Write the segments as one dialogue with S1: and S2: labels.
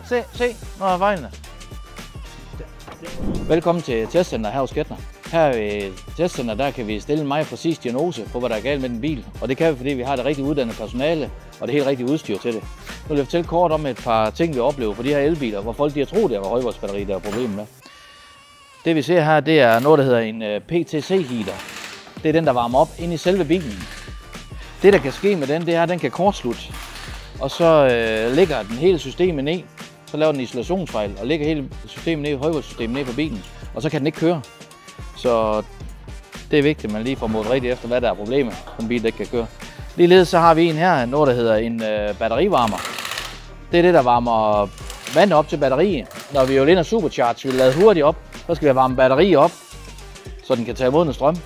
S1: Se, nu er fejlene. Velkommen til testcenter her hos Kettner. Her ved testcenter, der kan vi stille en meget præcis diagnose på, hvad der er galt med den bil. Og det kan vi, fordi vi har det rigtig uddannet personale og det helt rigtige udstyr til det. Nu vil jeg fortælle kort om et par ting, vi oplever på de her elbiler, hvor folk de har troet, det var højvoltsbatteri, der er problemet med. Det vi ser her, det er noget, der hedder en PTC-heater. Det er den, der varmer op ind i selve bilen. Det, der kan ske med den, det er, at den kan kortslutte. Og så lægger den hele systemet ned. Så laver den isolationsfejl og lægger hele systemet ned, højvoltssystemet ned på bilen. Og så kan den ikke køre. Så det er vigtigt, at man lige får målt rigtigt efter, hvad der er problemet, så en bil ikke kan køre. Ligeledes så har vi en her, noget der hedder en batterivarmer. Det er det, der varmer vand op til batteriet. Når vi jo ind og supercharge, vi lader hurtigt op, så skal vi varme batteriet op, så den kan tage imod noget strøm.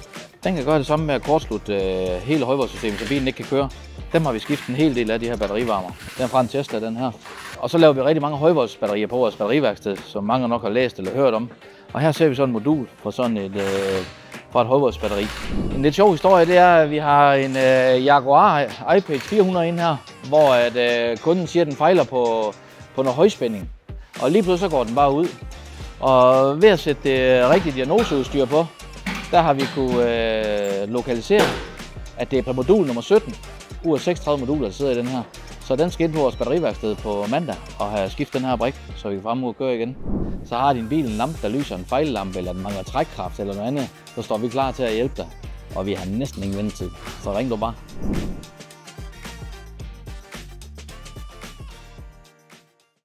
S1: Den kan gøre det samme med at kortslutte hele højvoltssystemet, så bilen ikke kan køre. Dem har vi skiftet en hel del af de her batterivarmer. Den er fra en Tesla, den her. Og så laver vi rigtig mange højvoltsbatterier på vores batteriværksted, som mange nok har læst eller hørt om. Og her ser vi sådan en modul fra sådan fra et højvoltsbatteri. En lidt sjov historie, det er, at vi har en Jaguar I-Pace 400 inde her, hvor kunden siger, at den fejler på noget højspænding. Og lige pludselig så går den bare ud. Og ved at sætte det rigtige diagnoseudstyr på, der har vi kunne lokalisere, at det er på modul nummer 17, ud af 36 moduler, der sidder i den her. Så den skal ind på vores batteriværksted på mandag og have skiftet den her brik, så vi kan frem og køre igen. Så har din bil en lampe, der lyser, en fejllampe, eller den mangler trækkraft eller noget andet, så står vi klar til at hjælpe dig. Og vi har næsten ingen ventetid, så ring du bare.